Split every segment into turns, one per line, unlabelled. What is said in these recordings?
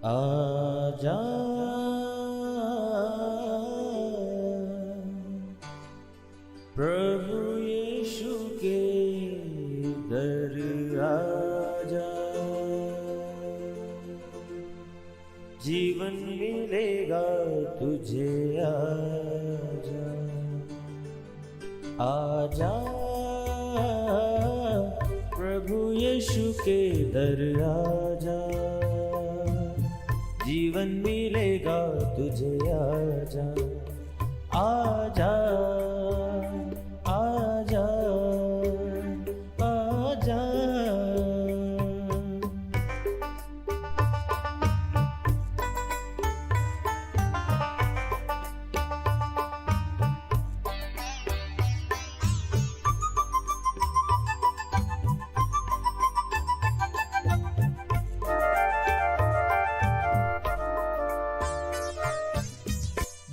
आजा प्रभु यीशु के दर आजा, जीवन मिलेगा तुझे। आजा आजा प्रभु यीशु के दर आजा, जीवन मिलेगा तुझे। आजा आजा आजा आजा।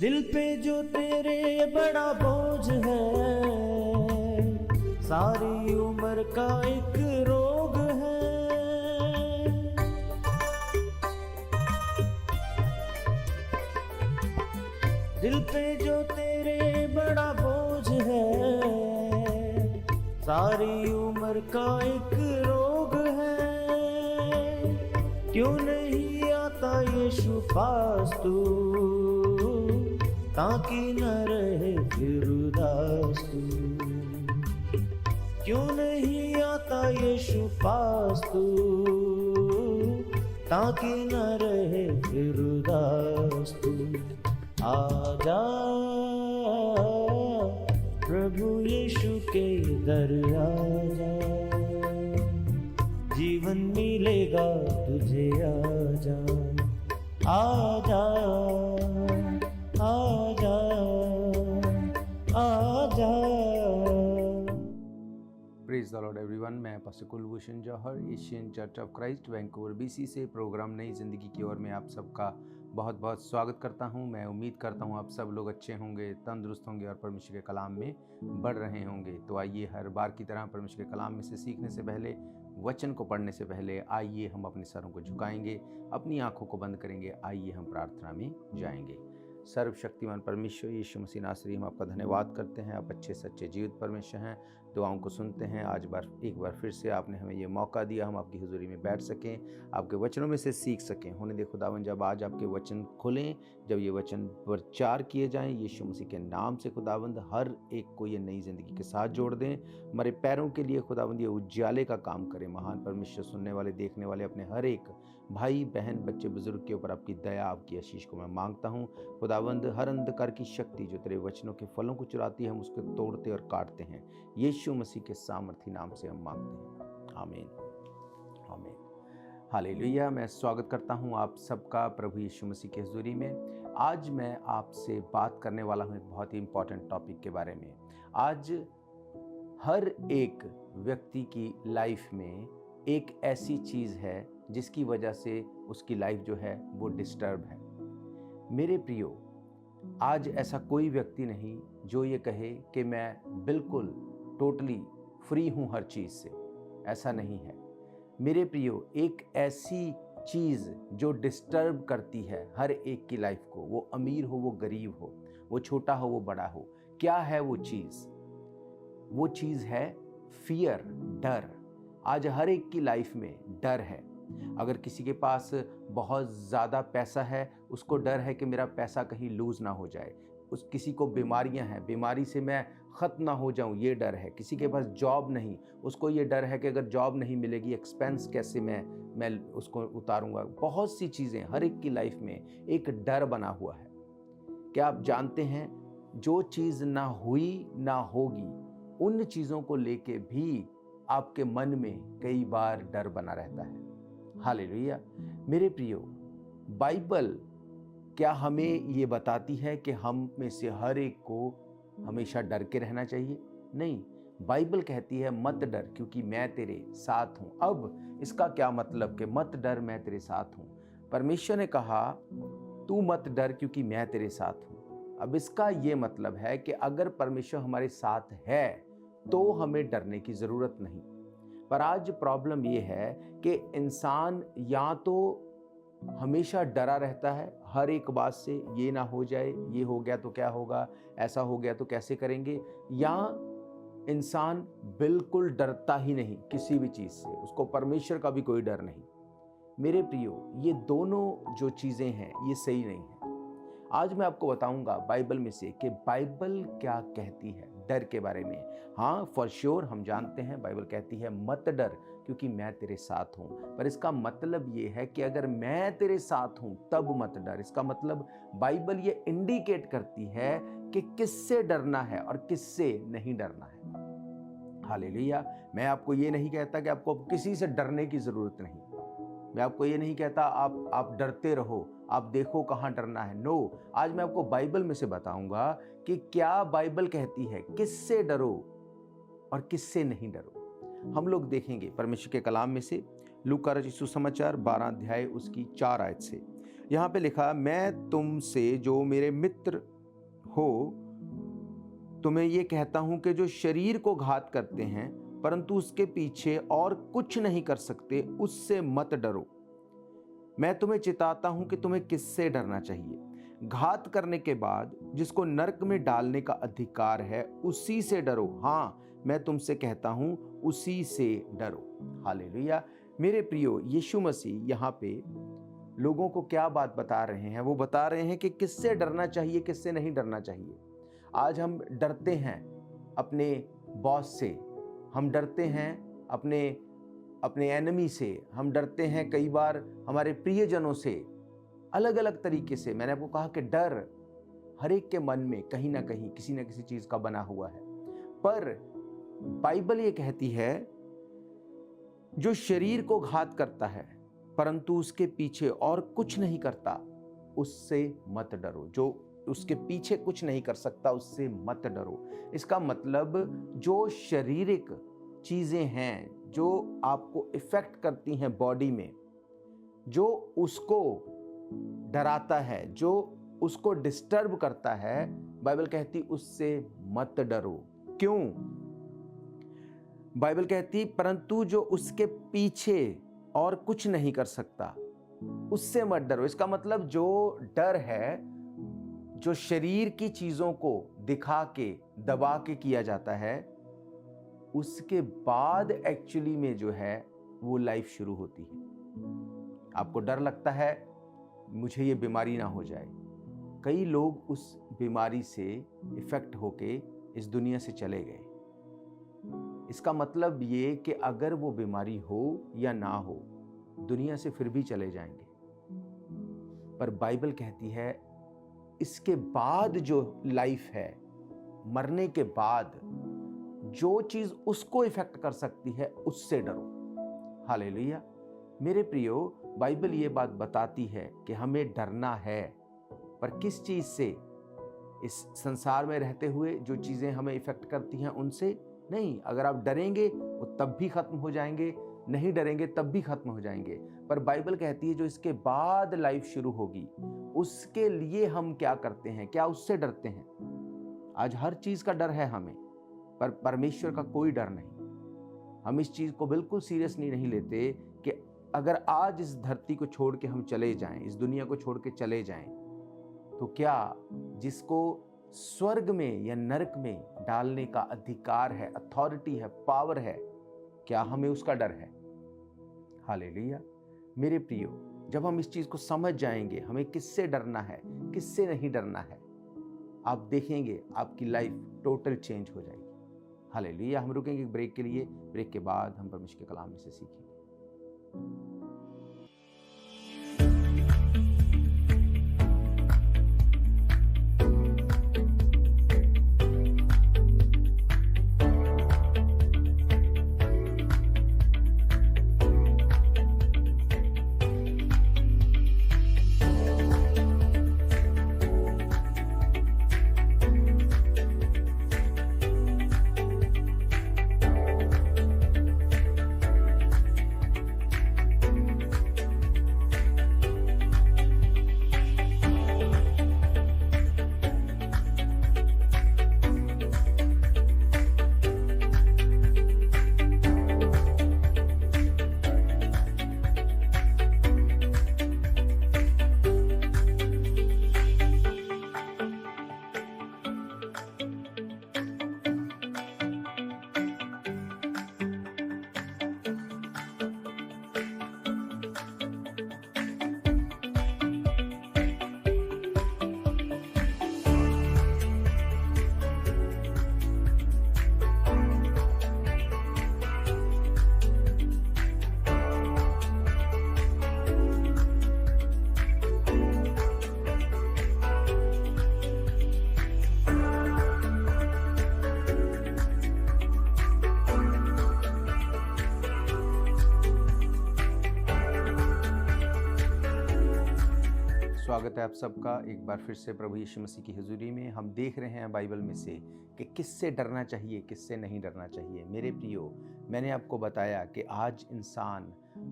दिल पे जो तेरे बड़ा बोझ है, सारी उम्र का एक रोग है। दिल पे जो तेरे बड़ा बोझ है, सारी उम्र का एक रोग है। क्यों नहीं आता यीशु पास तू, ताकि न रहे फिर उदास तू। क्यों नहीं आता यीशु पास तू, ताकि न रहे फिर उदास तू। आजा प्रभु यीशु के दर आजा, जीवन मिलेगा तुझे। आजा आजा आजा आजा।
Praise the Lord everyone. मैं pastor Kulbhushan Johar, Asian church of Christ Vancouver BC से प्रोग्राम नई ज़िंदगी की ओर में आप सबका बहुत बहुत स्वागत करता हूं। मैं उम्मीद करता हूं आप सब लोग अच्छे होंगे, तंदुरुस्त होंगे और परमेश्वर के कलाम में बढ़ रहे होंगे। तो आइए, हर बार की तरह परमेश्वर के कलाम में से सीखने से पहले, वचन को पढ़ने से पहले, आइए हम अपने सरों को झुकाएंगे, अपनी आँखों को बंद करेंगे। आइए हम प्रार्थना में जाएंगे। सर्वशक्तिमान परमेश्वर यीशु मसीह नासरी, हम आपका धन्यवाद करते हैं। आप अच्छे सच्चे जीवित परमेश्वर हैं, दुआओं को सुनते हैं। आज एक बार फिर से आपने हमें ये मौका दिया, हम आपकी हुजूरी में बैठ सकें, आपके वचनों में से सीख सकें। होने दे खुदावन, जब आज आपके वचन खुलें, जब ये वचन प्रचार किए जाएं, यीशु मसीह के नाम से खुदावंद हर एक को ये नई ज़िंदगी के साथ जोड़ दें। हमारे पैरों के लिए खुदावंद ये उजाले का काम करें। महान परमेश्वर, सुनने वाले, देखने वाले, अपने हर एक भाई बहन, बच्चे बुजुर्ग के ऊपर आपकी दया, आपकी आशीष को मैं मांगता हूँ। खुदावंद हर अंधकार की शक्ति जो तेरे वचनों के फलों को चुराती है, हम उसको तोड़ते और काटते हैं। यीशु मसीह के सामर्थी नाम से हम मांगते हैं, आमीन आमीन हालेलुया। मैं स्वागत करता हूं आप सबका प्रभु यीशु मसीह की हुजूरी में। आज मैं आपसे बात करने वाला हूं एक बहुत ही इंपॉर्टेंट टॉपिक के बारे में। आज हर एक व्यक्ति की लाइफ में एक ऐसी चीज़ है जिसकी वजह से उसकी लाइफ जो है वो डिस्टर्ब है। मेरे प्रियो, आज ऐसा कोई व्यक्ति नहीं जो ये कहे कि मैं बिल्कुल टोटली फ्री हूँ हर चीज़ से। ऐसा नहीं है मेरे प्रियो। एक ऐसी चीज़ जो डिस्टर्ब करती है हर एक की लाइफ को, वो अमीर हो, वो गरीब हो, वो छोटा हो, वो बड़ा हो। क्या है वो चीज़? वो चीज़ है फियर, डर। आज हर एक की लाइफ में डर है। अगर किसी के पास बहुत ज़्यादा पैसा है, उसको डर है कि मेरा पैसा कहीं लूज़ ना हो जाए। किसी को बीमारियां हैं, बीमारी से मैं ख़त्म ना हो जाऊं, ये डर है। किसी के पास जॉब नहीं, उसको ये डर है कि अगर जॉब नहीं मिलेगी, एक्सपेंस कैसे मैं उसको उतारूंगा। बहुत सी चीज़ें हर एक की लाइफ में एक डर बना हुआ है। क्या आप जानते हैं, जो चीज़ ना हुई ना होगी, उन चीज़ों को लेके भी आपके मन में कई बार डर बना रहता है। हालेलुया। मेरे प्रियो, बाइबल क्या हमें ये बताती है कि हम में से हर एक को हमेशा डर के रहना चाहिए? नहीं, बाइबल कहती है मत डर क्योंकि मैं तेरे साथ हूं। अब इसका क्या मतलब कि मत डर, मैं तेरे साथ हूं? परमेश्वर ने कहा तू मत डर क्योंकि मैं तेरे साथ हूं। अब इसका ये मतलब है कि अगर परमेश्वर हमारे साथ है तो हमें डरने की जरूरत नहीं। पर आज प्रॉब्लम ये है कि इंसान या तो हमेशा डरा रहता है हर एक बात से, ये ना हो जाए, ये हो गया तो क्या होगा, ऐसा हो गया तो कैसे करेंगे, या इंसान बिल्कुल डरता ही नहीं किसी भी चीज़ से, उसको परमेश्वर का भी कोई डर नहीं। मेरे प्रियो, ये दोनों जो चीज़ें हैं ये सही नहीं है। आज मैं आपको बताऊंगा बाइबल में से कि बाइबल क्या कहती है डर के बारे में। हाँ, फॉर श्योर हम जानते हैं बाइबल कहती है मत डर क्योंकि मैं तेरे साथ हूं, पर इसका मतलब ये है कि अगर मैं तेरे साथ हूं तब मत डर। इसका मतलब बाइबल ये इंडिकेट करती है कि किससे डरना है और किससे नहीं डरना है। हालेलुया। मैं आपको ये नहीं कहता कि आपको किसी से डरने की जरूरत नहीं, मैं आपको ये नहीं कहता आप डरते रहो, आप देखो कहाँ डरना है। नो, आज मैं आपको बाइबल में से बताऊंगा कि क्या बाइबल कहती है किससे डरो और किससे नहीं डरो। हम लोग देखेंगे परमेश्वर के कलाम में से लूका रचित सुसमाचार 12 अध्याय उसकी 4 आयत से। यहाँ पे लिखा, मैं तुमसे जो मेरे मित्र हो तुम्हें ये कहता हूं कि जो शरीर को घात करते हैं परंतु उसके पीछे और कुछ नहीं कर सकते, उससे मत डरो। मैं तुम्हें चिताता हूं कि तुम्हें किससे डरना चाहिए। घात करने के बाद जिसको नरक में डालने का अधिकार है उसी से डरो। हाँ, मैं तुमसे कहता हूं उसी से डरो। हालेलुया। मेरे प्रियो, यीशु मसीह यहाँ पे लोगों को क्या बात बता रहे हैं? वो बता रहे हैं कि किससे डरना चाहिए, किससे नहीं डरना चाहिए। आज हम डरते हैं अपने बॉस से, हम डरते हैं अपने एनिमी से, हम डरते हैं कई बार हमारे प्रियजनों से, अलग अलग तरीके से। मैंने आपको कहा कि डर हर एक के मन में कहीं ना कहीं किसी न किसी चीज का बना हुआ है, पर बाइबल ये कहती है जो शरीर को घात करता है परंतु उसके पीछे और कुछ नहीं करता, उससे मत डरो। जो उसके पीछे कुछ नहीं कर सकता उससे मत डरो। इसका मतलब जो शारीरिक चीजें हैं जो आपको इफेक्ट करती हैं बॉडी में, जो उसको डराता है, जो उसको डिस्टर्ब करता है, बाइबल कहती उससे मत डरो। क्यों? बाइबल कहती परंतु जो उसके पीछे और कुछ नहीं कर सकता उससे मत डरो। इसका मतलब जो डर है, जो शरीर की चीजों को दिखा के दबा के किया जाता है, उसके बाद एक्चुअली में जो है वो लाइफ शुरू होती है। आपको डर लगता है मुझे ये बीमारी ना हो जाए। कई लोग उस बीमारी से इफेक्ट होके इस दुनिया से चले गए। इसका मतलब ये कि अगर वो बीमारी हो या ना हो, दुनिया से फिर भी चले जाएंगे। पर बाइबल कहती है इसके बाद जो लाइफ है, मरने के बाद जो चीज उसको इफेक्ट कर सकती है उससे डरो। हालेलुया। मेरे प्रियो, बाइबल ये बात बताती है कि हमें डरना है, पर किस चीज से? इस संसार में रहते हुए जो चीजें हमें इफेक्ट करती हैं उनसे नहीं। अगर आप डरेंगे वो तब भी खत्म हो जाएंगे, नहीं डरेंगे तब भी खत्म हो जाएंगे। पर बाइबल कहती है जो इसके बाद लाइफ शुरू होगी उसके लिए हम क्या करते हैं? क्या उससे डरते हैं? आज हर चीज का डर है हमें, पर परमेश्वर का कोई डर नहीं। हम इस चीज को बिल्कुल सीरियसली नहीं लेते कि अगर आज इस धरती को छोड़ के हम चले जाएं, इस दुनिया को छोड़ के चले जाएं, तो क्या जिसको स्वर्ग में या नरक में डालने का अधिकार है, अथॉरिटी है, पावर है, क्या हमें उसका डर है? हालेलुया। मेरे प्रियो, जब हम इस चीज को समझ जाएंगे हमें किससे डरना है, किससे नहीं डरना है, आप देखेंगे आपकी लाइफ टोटल चेंज हो जाएगी। हालेलुया। हम रुकेंगे एक ब्रेक के लिए, ब्रेक के बाद हम परमेश्वर के कलाम में से सीखेंगे। स्वागत है आप सबका एक बार फिर से प्रभु यीशु मसीह की हुजूरी में। हम देख रहे हैं बाइबल में से कि किससे डरना चाहिए, किससे नहीं डरना चाहिए। मेरे प्रियो, मैंने आपको बताया कि आज इंसान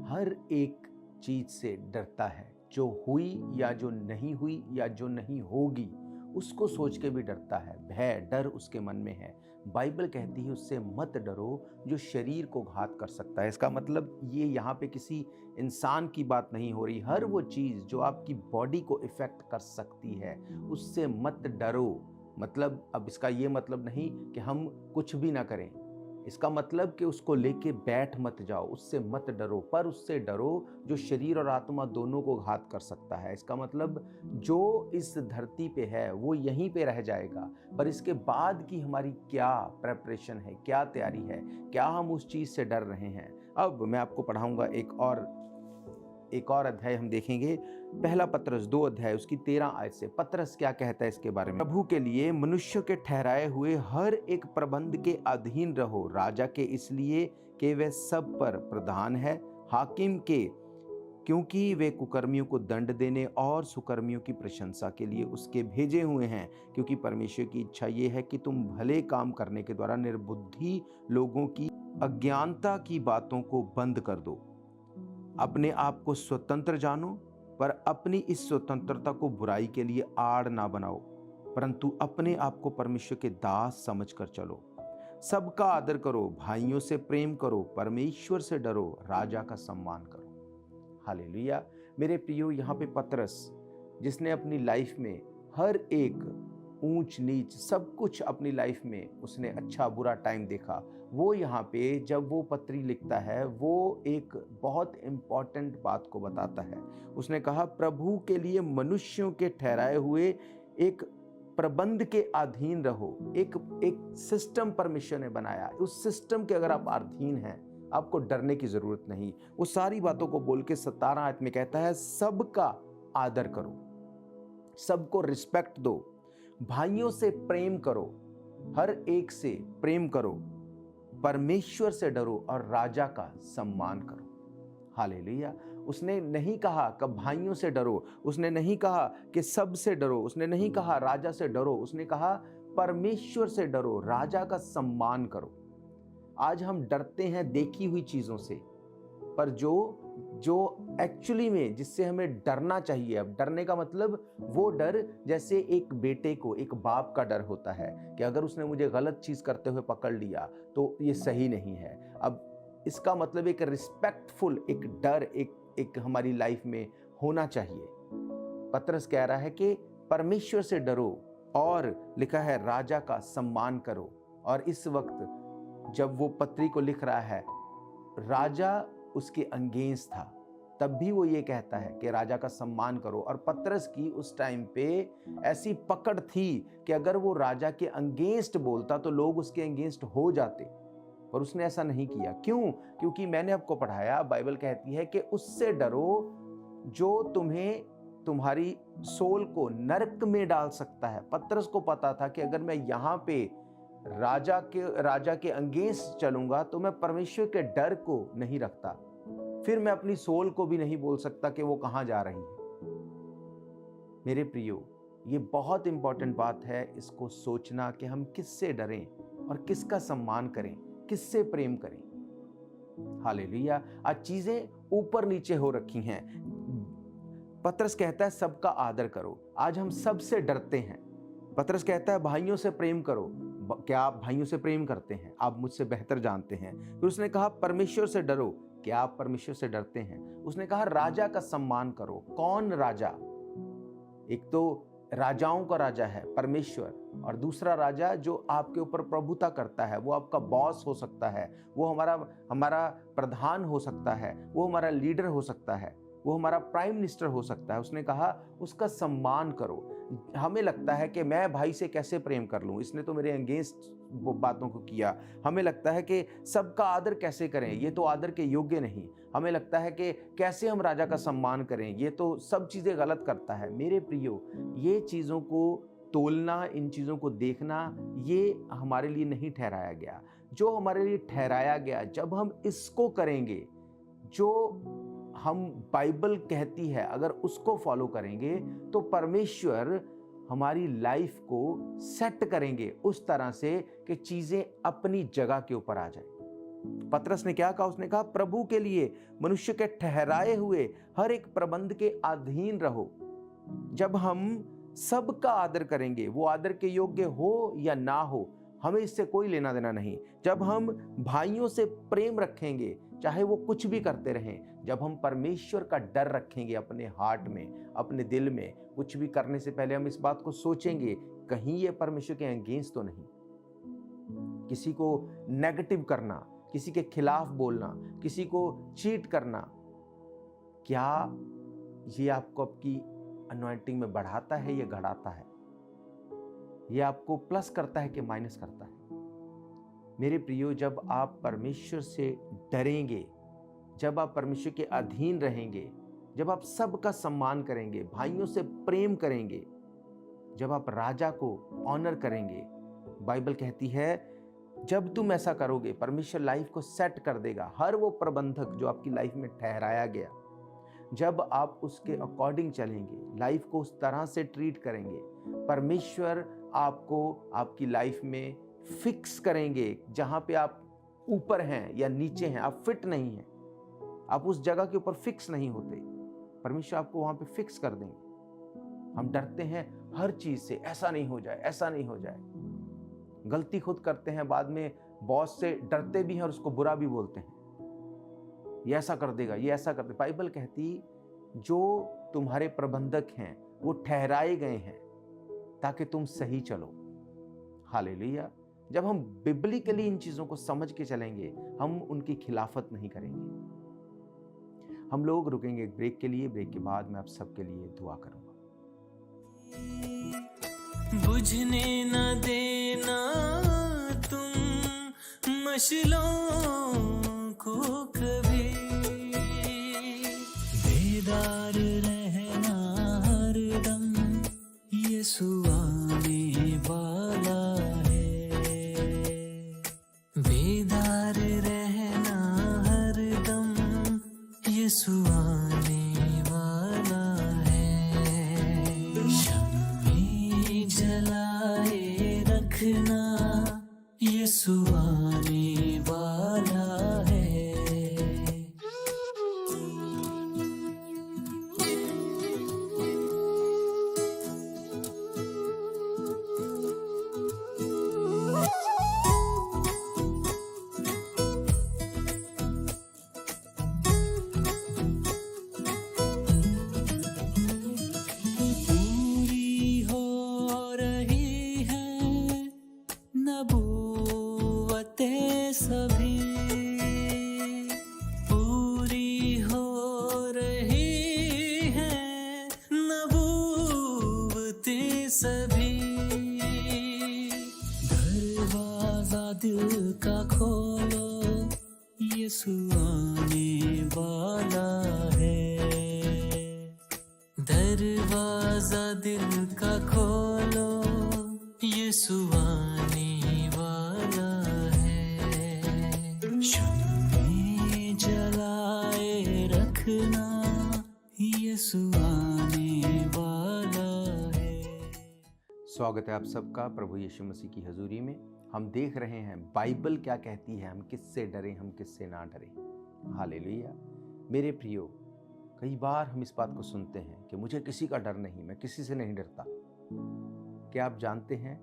हर एक चीज़ से डरता है, जो हुई या जो नहीं हुई या जो नहीं होगी, उसको सोच के भी डरता है। भय, डर उसके मन में है। बाइबल कहती है उससे मत डरो जो शरीर को घात कर सकता है। इसका मतलब ये यहाँ पे किसी इंसान की बात नहीं हो रही। हर वो चीज़ जो आपकी बॉडी को इफ़ेक्ट कर सकती है, उससे मत डरो। मतलब अब इसका ये मतलब नहीं कि हम कुछ भी ना करें, इसका मतलब कि उसको लेके बैठ मत जाओ, उससे मत डरो, पर उससे डरो जो शरीर और आत्मा दोनों को घात कर सकता है। इसका मतलब जो इस धरती पे है वो यहीं पे रह जाएगा, पर इसके बाद की हमारी क्या प्रेपरेशन है, क्या तैयारी है, क्या हम उस चीज़ से डर रहे हैं। अब मैं आपको पढ़ाऊंगा एक और अध्याय हम देखेंगे। पहला पत्रस 2 अध्याय उसकी 13 आयत से पत्रस क्या कहता है इसके बारे में। प्रभु के लिए मनुष्य के ठहराए हुए हर एक प्रबंध के अधीन रहो, राजा के इसलिए कि वह सब पर प्रधान है, हाकिम के क्योंकि वे कुकर्मियों को दंड देने और सुकर्मियों की प्रशंसा के लिए उसके भेजे हुए हैं। क्योंकि परमेश्वर की इच्छा ये है कि तुम भले काम करने के द्वारा निर्बुद्धि लोगों की अज्ञानता की बातों को बंद कर दो। अपने आप को स्वतंत्र जानो, पर अपनी इस स्वतंत्रता को बुराई के लिए आड़ ना बनाओ, परंतु अपने आप को परमेश्वर के दास समझकर चलो। सबका आदर करो, भाइयों से प्रेम करो, परमेश्वर से डरो, राजा का सम्मान करो। हालेलुया। मेरे प्रियो, यहाँ पे पतरस जिसने अपनी लाइफ में हर एक ऊंच नीच सब कुछ अपनी लाइफ में उसने अच्छा बुरा टाइम देखा, वो यहाँ पे जब वो पत्री लिखता है वो एक बहुत इम्पॉर्टेंट बात को बताता है। उसने कहा प्रभु के लिए मनुष्यों के ठहराए हुए एक प्रबंध के अधीन रहो। एक सिस्टम परमेश्वर ने बनाया, उस सिस्टम के अगर आप अधीन हैं, आपको डरने की जरूरत नहीं। वो सारी बातों को बोल के 17 आयत में कहता है सबका आदर करो, सबको रिस्पेक्ट दो, भाइयों से प्रेम करो, हर एक से प्रेम करो, परमेश्वर से डरो और राजा का सम्मान करो। हालेलुया। उसने नहीं कहा कि भाइयों से डरो, उसने नहीं कहा कि सब से डरो, उसने नहीं कहा राजा से डरो, उसने कहा परमेश्वर से डरो, राजा का सम्मान करो। आज हम डरते हैं देखी हुई चीजों से, पर जो एक्चुअली में जिससे हमें डरना चाहिए, अब डरने का मतलब वो डर जैसे एक बेटे को एक बाप का डर होता है कि अगर उसने मुझे गलत चीज करते हुए पकड़ लिया तो ये सही नहीं है। अब इसका मतलब एक रिस्पेक्टफुल एक डर एक हमारी लाइफ में होना चाहिए। पतरस कह रहा है कि परमेश्वर से डरो और लिखा है राजा का सम्मान करो। और इस वक्त जब वो पत्री को लिख रहा है, राजा उसके अगेंस्ट था, तब भी वो ये कहता है कि राजा का सम्मान करो। और पतरस की उस टाइम पे ऐसी पकड़ थी कि अगर वो राजा के अगेंस्ट बोलता तो लोग उसके अगेंस्ट हो जाते, पर उसने ऐसा नहीं किया। क्यों? क्योंकि मैंने आपको पढ़ाया, बाइबल कहती है कि उससे डरो जो तुम्हें तुम्हारी सोल को नरक में डाल सकता है। पतरस को पता था कि अगर मैं यहाँ पे राजा के अगेंस्ट चलूंगा तो मैं परमेश्वर के डर को नहीं रखता, फिर मैं अपनी सोल को भी नहीं बोल सकता कि वो कहां जा रही है। मेरे प्रियो, ये बहुत इंपॉर्टेंट बात है इसको सोचना कि हम किससे डरें और किसका सम्मान करें, किससे प्रेम करें। हालेलुया। आज चीजें ऊपर नीचे हो रखी हैं। पतरस कहता है सबका आदर करो। आज हम सबसे डरते हैं। पतरस कहता है भाइयों से प्रेम करो। क्या आप भाइयों से प्रेम करते हैं? आप मुझसे बेहतर जानते हैं। फिर उसने कहा परमेश्वर से डरो। क्या आप परमेश्वर से डरते हैं? उसने कहा राजा का सम्मान करो। कौन राजा? एक तो राजाओं का राजा है परमेश्वर, और दूसरा राजा जो आपके ऊपर प्रभुता करता है, वो आपका बॉस हो सकता है, वो हमारा प्रधान हो सकता है, वो हमारा लीडर हो सकता है, वो हमारा प्राइम मिनिस्टर हो सकता है। उसने कहा उसका सम्मान करो। हमें लगता है कि मैं भाई से कैसे प्रेम कर लूं, इसने तो मेरे अगेंस्ट वो बातों को किया। हमें लगता है कि सबका आदर कैसे करें, ये तो आदर के योग्य नहीं। हमें लगता है कि कैसे हम राजा का सम्मान करें, ये तो सब चीज़ें गलत करता है। मेरे प्रियो, ये चीज़ों को तोलना, इन चीज़ों को देखना, ये हमारे लिए नहीं ठहराया गया। जो हमारे लिए ठहराया गया, जब हम इसको करेंगे, जो हम बाइबल कहती है अगर उसको फॉलो करेंगे तो परमेश्वर हमारी लाइफ को सेट करेंगे उस तरह से कि चीजें अपनी जगह के ऊपर आ जाए। पतरस ने क्या कहा? उसने कहा प्रभु के लिए मनुष्य के ठहराए हुए हर एक प्रबंध के अधीन रहो। जब हम सबका आदर करेंगे, वो आदर के योग्य हो या ना हो, हमें इससे कोई लेना देना नहीं। जब हम भाइयों से प्रेम रखेंगे, चाहे वो कुछ भी करते रहें, जब हम परमेश्वर का डर रखेंगे अपने हार्ट में, अपने दिल में, कुछ भी करने से पहले हम इस बात को सोचेंगे कहीं ये परमेश्वर के अगेंस्ट तो नहीं। किसी को नेगेटिव करना, किसी के खिलाफ बोलना, किसी को चीट करना, क्या ये आपको आपकी अनॉइंटिंग में बढ़ाता है या घटाता है? ये आपको प्लस करता है कि माइनस करता है? मेरे प्रियो, जब आप परमेश्वर से डरेंगे, जब आप परमेश्वर के अधीन रहेंगे, जब आप सबका सम्मान करेंगे, भाइयों से प्रेम करेंगे, जब आप राजा को ऑनर करेंगे, बाइबल कहती है जब तुम ऐसा करोगे परमेश्वर लाइफ को सेट कर देगा। हर वो प्रबंधक जो आपकी लाइफ में ठहराया गया, जब आप उसके अकॉर्डिंग चलेंगे, लाइफ को उस तरह से ट्रीट करेंगे, परमेश्वर आपको आपकी लाइफ में फिक्स करेंगे। जहां पे आप ऊपर हैं या नीचे हैं, आप फिट नहीं हैं, आप उस जगह के ऊपर फिक्स नहीं होते, परमेश्वर आपको वहां पे फिक्स कर देंगे। हम डरते हैं हर चीज से, ऐसा नहीं हो जाए, ऐसा नहीं हो जाए। गलती खुद करते हैं, बाद में बॉस से डरते भी हैं और उसको बुरा भी बोलते हैं, ये ऐसा कर देगा, ये ऐसा कर देगा। बाइबल कहती जो तुम्हारे प्रबंधक हैं वो ठहराए गए हैं ताकि तुम सही चलो। हालेलुया। जब हम बिब्लिकली इन चीजों को समझ के चलेंगे, हम उनकी खिलाफत नहीं करेंगे। हम लोग रुकेंगे एक ब्रेक के लिए। ब्रेक के बाद मैं आप सबके लिए दुआ करूंगा।
बुझने न देना तुम मशलों को कभी, बेदार रहना हरदम, यीशु आने वाला है। बेदार रहना हरदम, यीशु आने वाला है। शम्मे जलाए रखना, यीशु आने वाला है। पूरी हो रही है नबूवतें सभी, पूरी हो रही है नबूवतें सभी। दरवाजा दिल का खोलो, यीशु आने वाला है। दरवाजा दिल का खोलो, यीशु आने वाला है। शम्मे जलाए रखना, यीशु आने वाला है।
स्वागत है आप सबका प्रभु यीशु मसीह की हजूरी में। हम देख रहे हैं बाइबल क्या कहती है, हम किससे डरें, हम किससे ना डरें। हालेलुया। मेरे प्रियो, कई बार हम इस बात को सुनते हैं कि मुझे किसी का डर नहीं, मैं किसी से नहीं डरता। क्या आप जानते हैं,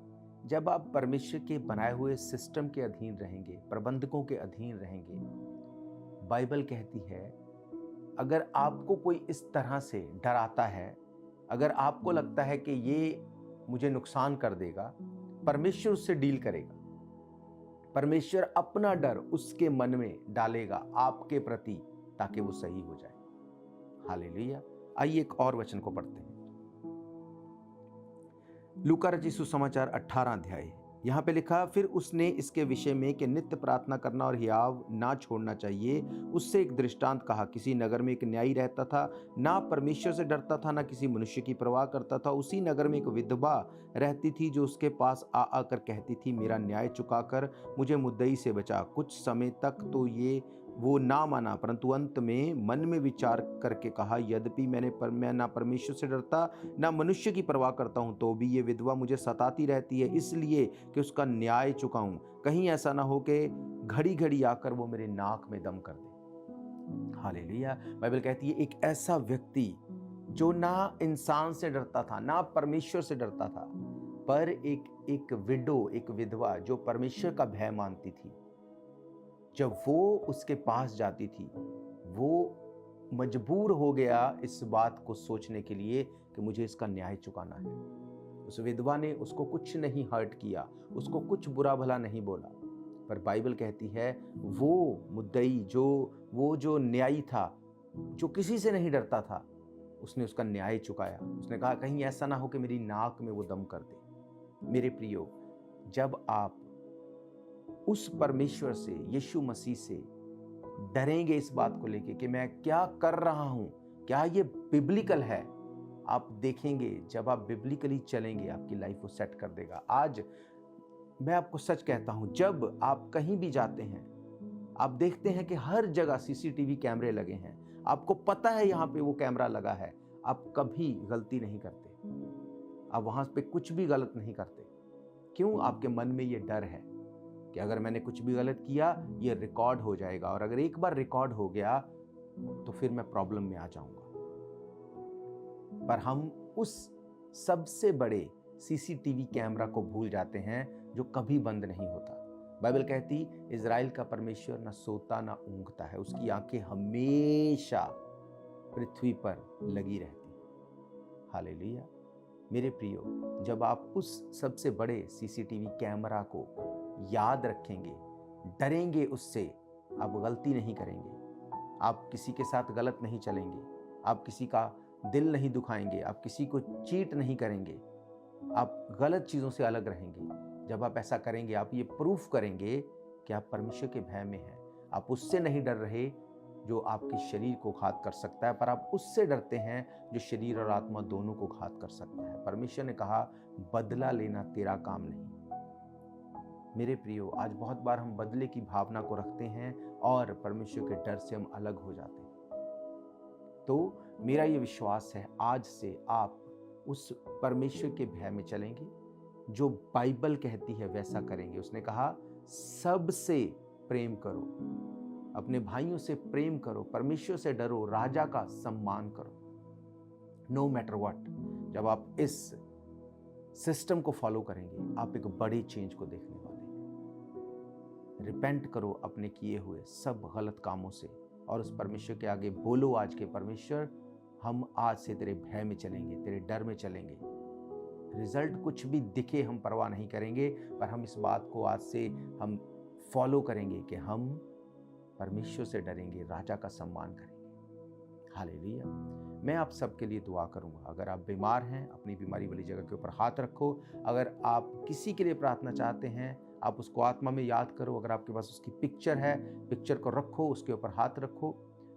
जब आप परमेश्वर के बनाए हुए सिस्टम के अधीन रहेंगे, प्रबंधकों के अधीन रहेंगे, बाइबल कहती है अगर आपको कोई इस तरह से डराता है, अगर आपको लगता है कि ये मुझे नुकसान कर देगा, परमेश्वर उससे डील करेगा। परमेश्वर अपना डर उसके मन में डालेगा आपके प्रति ताकि वो सही हो जाए। हालेलुया। आइए एक और वचन को पढ़ते हैं। लूका रचित सुसमाचार 18 अध्याय, यहाँ पे लिखा, फिर उसने इसके विषय में कि नित्य प्रार्थना करना और हियाव ना छोड़ना चाहिए, उससे एक दृष्टांत कहा। किसी नगर में एक न्यायी रहता था, ना परमेश्वर से डरता था, ना किसी मनुष्य की परवाह करता था। उसी नगर में एक विधवा रहती थी जो उसके पास आ आकर कहती थी, मेरा न्याय चुकाकर मुझे मुद्दई से बचा। कुछ समय तक तो ये वो ना माना, परंतु अंत में मन में विचार करके कहा, यद्यपि मैं ना परमेश्वर से डरता ना मनुष्य की परवाह करता हूँ, तो भी ये विधवा मुझे सताती रहती है, इसलिए कि उसका न्याय चुकाऊं। कहीं ऐसा ना हो कि घड़ी घड़ी आकर वो मेरे नाक में दम कर दे। हालेलुया। बाइबल कहती है एक ऐसा व्यक्ति जो ना इंसान से डरता था ना परमेश्वर से डरता था, पर एक विडो, एक विधवा जो परमेश्वर का भय मानती थी, जब वो उसके पास जाती थी, वो मजबूर हो गया इस बात को सोचने के लिए कि मुझे इसका न्याय चुकाना है। उस विधवा ने उसको कुछ नहीं हर्ट किया, उसको कुछ बुरा भला नहीं बोला, पर बाइबल कहती है वो मुद्दई, वो जो न्यायी था, जो किसी से नहीं डरता था, उसने उसका न्याय चुकाया। उसने कहा कहीं ऐसा ना हो कि मेरी नाक में वो दम कर दे। मेरे प्रियो, जब आप उस परमेश्वर से, यीशु मसीह से डरेंगे इस बात को लेके कि मैं क्या कर रहा हूं, क्या ये बिब्लिकल है, आप देखेंगे जब आप बिब्लिकली चलेंगे आपकी लाइफ को सेट कर देगा। आज मैं आपको सच कहता हूं, जब आप कहीं भी जाते हैं, आप देखते हैं कि हर जगह सीसीटीवी कैमरे लगे हैं, आपको पता है यहां पे वो कैमरा लगा है, आप कभी गलती नहीं करते, आप वहां पे कुछ भी गलत नहीं करते। क्यों? आपके मन में ये डर है कि अगर मैंने कुछ भी गलत किया ये रिकॉर्ड हो जाएगा, और अगर एक बार रिकॉर्ड हो गया तो फिर मैं प्रॉब्लम में आ जाऊंगा। पर हम उस सबसे बड़े सीसीटीवी कैमरा को भूल जाते हैं जो कभी बंद नहीं होता। बाइबल कहती इज़राइल का परमेश्वर ना सोता ना ऊँघता है, उसकी आंखें हमेशा पृथ्वी पर लगी रहती हैं। हालेलुया। मेरे प्रियो, जब आप उस सबसे बड़े सीसीटीवी कैमरा को याद रखेंगे, डरेंगे उससे, आप गलती नहीं करेंगे, आप किसी के साथ गलत नहीं चलेंगे, आप किसी का दिल नहीं दुखाएंगे, आप किसी को चीट नहीं करेंगे, आप गलत चीज़ों से अलग रहेंगे। जब आप ऐसा करेंगे, आप ये प्रूफ करेंगे कि आप परमेश्वर के भय में हैं। आप उससे नहीं डर रहे जो आपके शरीर को घात कर सकता है, पर आप उससे डरते हैं जो शरीर और आत्मा दोनों को घात कर सकता है। परमेश्वर ने कहा बदला लेना तेरा काम नहीं। मेरे प्रियो, आज बहुत बार हम बदले की भावना को रखते हैं और परमेश्वर के डर से हम अलग हो जाते हैं। तो मेरा ये विश्वास है आज से आप उस परमेश्वर के भय में चलेंगे, जो बाइबल कहती है वैसा करेंगे। उसने कहा सबसे प्रेम करो, अपने भाइयों से प्रेम करो, परमेश्वर से डरो, राजा का सम्मान करो, नो मैटर व्हाट। जब आप इस सिस्टम को फॉलो करेंगे, आप एक बड़ी चेंज को देखने वाले हैं। रिपेंट करो अपने किए हुए सब गलत कामों से और उस परमेश्वर के आगे बोलो आज के परमेश्वर, हम आज से तेरे भय में चलेंगे, तेरे डर में चलेंगे। रिजल्ट कुछ भी दिखे हम परवाह नहीं करेंगे, पर हम इस बात को आज से हम फॉलो करेंगे कि हम परमेश्वर से डरेंगे, राजा का सम्मान करेंगे। हालेलुया। मैं आप सबके लिए दुआ करूंगा। अगर आप बीमार हैं, अपनी बीमारी वाली जगह के ऊपर हाथ रखो। अगर आप किसी के लिए प्रार्थना चाहते हैं, आप उसको आत्मा में याद करो। अगर आपके पास उसकी पिक्चर है, पिक्चर को रखो, उसके ऊपर हाथ रखो।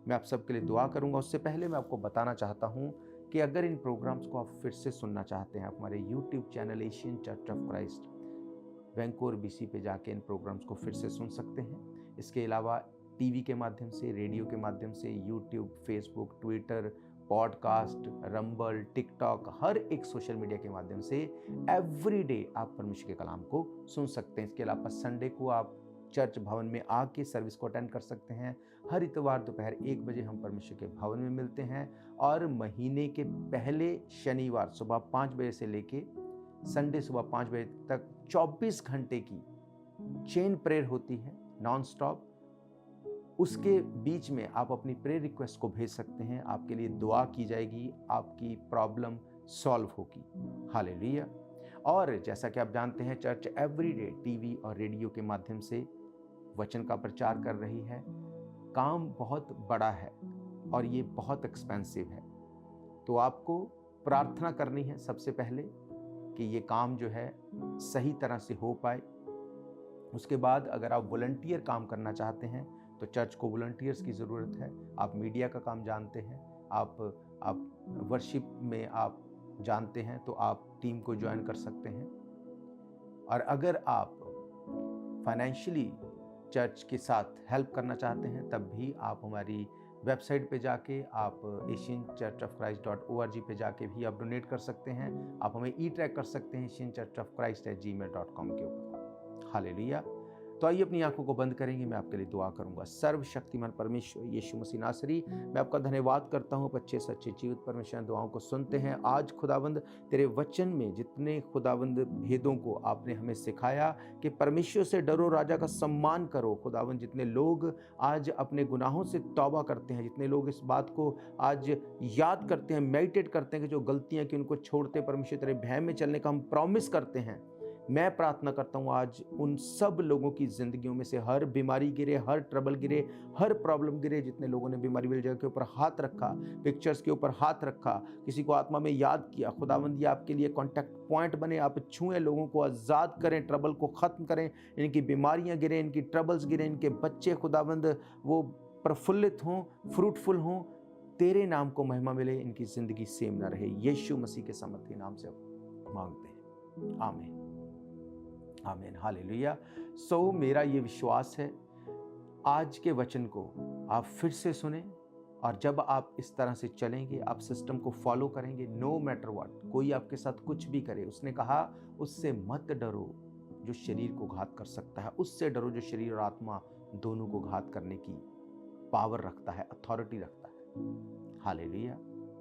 मैं आप सबके लिए दुआ करूंगा। उससे पहले मैं आपको बताना चाहता हूं कि अगर इन प्रोग्राम्स को आप फिर से सुनना चाहते हैं, आप हमारे YouTube channel Asian church of Christ Vancouver BC पे जाके इन प्रोग्राम्स को फिर से सुन सकते हैं। इसके अलावा टीवी के माध्यम से, रेडियो के माध्यम से, YouTube, Facebook, Twitter, podcast, Rumble, TikTok, हर एक सोशल मीडिया के माध्यम से एवरीडे आप परमेश्वर के कलाम को सुन सकते हैं। इसके अलावा संडे को आप चर्च भवन में आके सर्विस को अटेंड कर सकते हैं। हर इतवार दोपहर 1 बजे हम परमेश्वर के भवन में मिलते हैं और महीने के पहले शनिवार सुबह 5 बजे से लेके संडे सुबह 5 बजे तक 24 घंटे की चेन प्रेयर होती है, नॉन स्टॉप। उसके बीच में आप अपनी प्रेयर रिक्वेस्ट को भेज सकते हैं, आपके लिए दुआ की जाएगी, आपकी प्रॉब्लम सॉल्व होगी। हालेलुया। और जैसा कि आप जानते हैं, चर्च एवरीडे टीवी और रेडियो के माध्यम से वचन का प्रचार कर रही है। काम बहुत बड़ा है और ये बहुत एक्सपेंसिव है, तो आपको प्रार्थना करनी है सबसे पहले कि ये काम जो है सही तरह से हो पाए। उसके बाद अगर आप वॉलंटियर काम करना चाहते हैं तो चर्च को वॉलंटियर्स की ज़रूरत है। आप मीडिया का काम जानते हैं, आप वर्शिप में आप जानते हैं, तो आप टीम को ज्वाइन कर सकते हैं। और अगर आप फाइनेंशियली चर्च के साथ हेल्प करना चाहते हैं तब भी आप हमारी वेबसाइट पे जाके आप asianchurchofchrist.org पे जाके भी आप डोनेट कर सकते हैं। आप हमें ट्रैक कर सकते हैं asianchurchofchrist@gmail.com के ऊपर। हालेलुया। तो आइए अपनी आंखों को बंद करेंगे, मैं आपके लिए दुआ करूंगा। सर्वशक्तिमान परमेश्वर यीशु मसीह नासरी, मैं आपका धन्यवाद करता हूँ। अच्छे सच्चे जीवित परमेश्वर दुआओं को सुनते हैं। आज खुदावंद तेरे वचन में जितने खुदावंद भेदों को आपने हमें सिखाया कि परमेश्वर से डरो, राजा का सम्मान करो। खुदावंद जितने लोग आज अपने गुनाहों से तौबा करते हैं, जितने लोग इस बात को आज याद करते हैं, मेडिटेट करते हैं कि जो गलतियां कि उनको छोड़ते परमेश्वर तेरे भय में चलने का हम प्रॉमिस करते हैं, मैं प्रार्थना करता हूँ आज उन सब लोगों की ज़िंदगियों में से हर बीमारी गिरे, हर ट्रबल गिरे, हर प्रॉब्लम गिरे। जितने लोगों ने बीमारी वाली जगह के ऊपर हाथ रखा, पिक्चर्स के ऊपर हाथ रखा, किसी को आत्मा में याद किया, खुदावंद ये आपके लिए कॉन्टैक्ट पॉइंट बने। आप छुएं, लोगों को आज़ाद करें, ट्रबल को ख़त्म करें, इनकी बीमारियाँ गिरें, इनकी ट्रबल्स गिरें, इनके बच्चे खुदावंद वो प्रफुल्लित हों, फ्रूटफुल हों, तेरे नाम को महिमा मिले, इनकी ज़िंदगी सेम ना रहे। यीशु मसीह के सामर्थ्य नाम से मांगते हैं, आमीन आमीन हालेलुया। सो मेरा ये विश्वास है आज के वचन को आप फिर से सुने, और जब आप इस तरह से चलेंगे, आप सिस्टम को फॉलो करेंगे, नो मैटर व्हाट, कोई आपके साथ कुछ भी करे। उसने कहा उससे मत डरो जो शरीर को घात कर सकता है, उससे डरो जो शरीर और आत्मा दोनों को घात करने की पावर रखता है, अथॉरिटी रखता है। हालेलुया।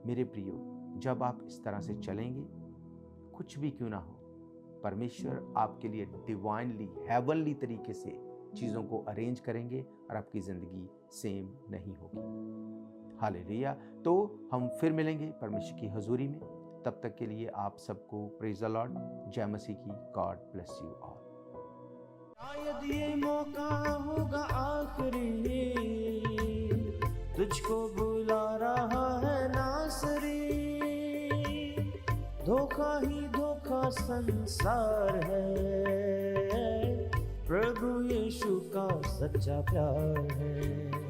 मेरे प्रियो, जब आप इस तरह से चलेंगे, कुछ भी क्यों ना हो, परमेश्वर आपके लिए डिवाइनली, हेवनली तरीके से चीज़ों को अरेंज करेंगे और आपकी ज़िंदगी सेम नहीं होगी। हालेलुया। तो हम फिर मिलेंगे परमेश्वर की हजूरी में। तब तक के लिए आप सबको प्रेज द लॉर्ड, जय मसीह की। God bless you all.
शायद ये मौका होगा आखिरी, तुझको बुला रहा है नासरी। धोखा ही धोखा संसार है, प्रभु यीशु का सच्चा प्यार है।